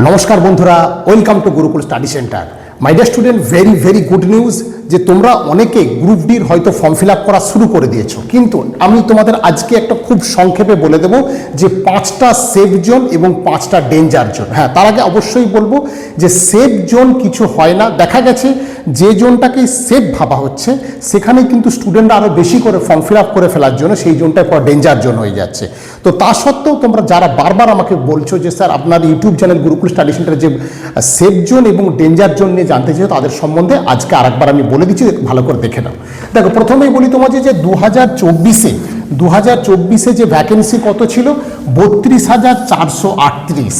নমস্কার বন্ধুরা, welcome to Gurukul study centre. My dear student, very good news যে তোমরা অনেকে গ্রুপ ডির হয়তো ফর্ম ফিল আপ করা শুরু করে দিয়েছো, কিন্তু আমি তোমাদের আজকে একটা খুব সংক্ষেপে বলে দেবো যে 5টা সেফ জোন এবং 5টা ডেঞ্জার জোন। হ্যাঁ, তার আগে অবশ্যই বলবো যে সেফ জোন কিছু হয় না। দেখা গেছে যে জোনটাকে সেফ ভাবা হচ্ছে সেখানে কিন্তু স্টুডেন্টরা আরও বেশি করে ফর্ম ফিল আপ করে ফেলার জন্য সেই জোনটায় পর ডেঞ্জার জোন হয়ে যাচ্ছে। তো তা সত্ত্বেও তোমরা যারা বারবার আমাকে বলছো যে স্যার আপনার ইউটিউব চ্যানেল গুরুকুল স্টাডি সেন্টারে যে সেফ জোন এবং ডেঞ্জার জোন নিয়ে জানতে চাই, তাদের সম্বন্ধে আজকে আরেকবার আমি বলে দিচ্ছি, ভালো করে দেখে নাও। দেখো, প্রথমেই বলি তোমাকে যে 2024-এ যে ভ্যাকেন্সি কত ছিল, 32,438।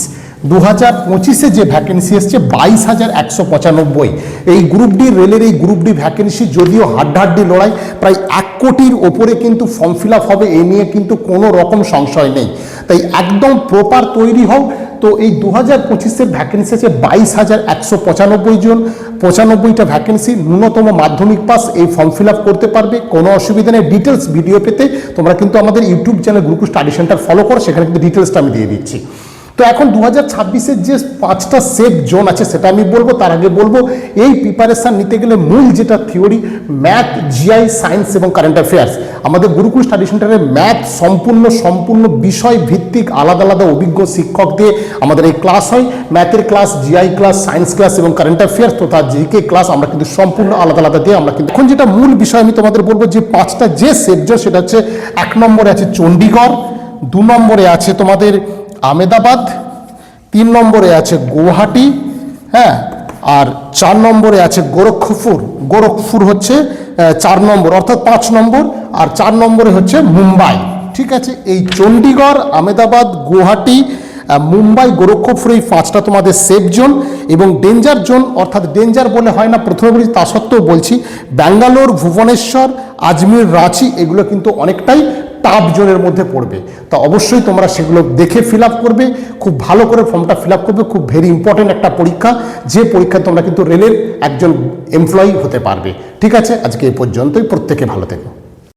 2025-এ যে ভ্যাকেন্সি এসছে 22,195। এই গ্রুপ ডি রেলের এই গ্রুপ ডি ভ্যাকেন্সি যদিও হাড্ডাহাড্ডি লড়াই, প্রায় 1 কোটির ওপরে কিন্তু ফর্ম ফিল আপ হবে, এই নিয়ে কিন্তু কোনো রকম সংশয় নেই। তাই একদম প্রপার তৈরি হও। তো এই 2025-এর ভ্যাকেন্সি আছে 22,195 জন, 95টা ভ্যাকেন্সি, ন্যূনতম মাধ্যমিক পাস এই ফর্ম ফিল আপ করতে পারবে, কোনো অসুবিধা নেই। ডিটেলস ভিডিও পেতে তোমরা কিন্তু আমাদের YouTube channel Gurukul study centre follow করো, সেখানে কিন্তু ডিটেলসটা আমি দিয়ে দিচ্ছি। তো এখন 2026-এর যে 5টা সেফ জোন আছে সেটা আমি বলবো। তার আগে বলবো এই প্রিপারেশান নিতে গেলে মূল যেটা থিওরি, ম্যাথ, জিআই, সায়েন্স এবং কারেন্ট অ্যাফেয়ার্স। আমাদের গুরুকুল স্টাডি সেন্টারে ম্যাথ সম্পূর্ণ বিষয় ভিত্তিক আলাদা আলাদা অভিজ্ঞ শিক্ষক দিয়ে আমাদের এই ক্লাস হয়। ম্যাথের class, GI class, science class এবং কারেন্ট অ্যাফেয়ার্স তথা জিকে ক্লাস আমরা কিন্তু সম্পূর্ণ আলাদা আলাদা দিয়ে আমরা কিন্তু এখন যেটা মূল বিষয় আমি তোমাদের বলবো যে 5টা যে সেফ জোন সেটা হচ্ছে 1 নম্বরে আছে চণ্ডীগড়, 2 নম্বরে আছে তোমাদের আহমেদাবাদ, 3 নম্বরে আছে গুয়াহাটি, হ্যাঁ, আর 4 নম্বরে আছে গোরখপুর হচ্ছে 4 নম্বর, অর্থাৎ 5 নম্বর, আর 4 নম্বরে হচ্ছে মুম্বাই। ঠিক আছে, এই চণ্ডীগড়, আহমেদাবাদ, গুয়াহাটি, মুম্বাই, গোরখপুর, এই 5টা তোমাদের সেফ জোন। এবং ডেঞ্জার জোন, অর্থাৎ ডেঞ্জার বলে হয় না, প্রথমে বলছি তা সত্ত্বেও বলছি, ব্যাঙ্গালোর, ভুবনেশ্বর, আজমির, রাঁচি এগুলো কিন্তু অনেকটাই টাফ জোনের মধ্যে পড়বে। তো অবশ্যই তোমরা সেগুলো দেখে ফিল আপ করবে, খুব ভালো করে ফর্মটা ফিল আপ করবে। খুব ভেরি ইম্পর্টেন্ট একটা পরীক্ষা, যে পরীক্ষায় তোমরা কিন্তু রেলের একজন এমপ্লয়ি হতে পারবে। ঠিক আছে, আজকে এই পর্যন্তই। প্রত্যেকে ভালো থেকো।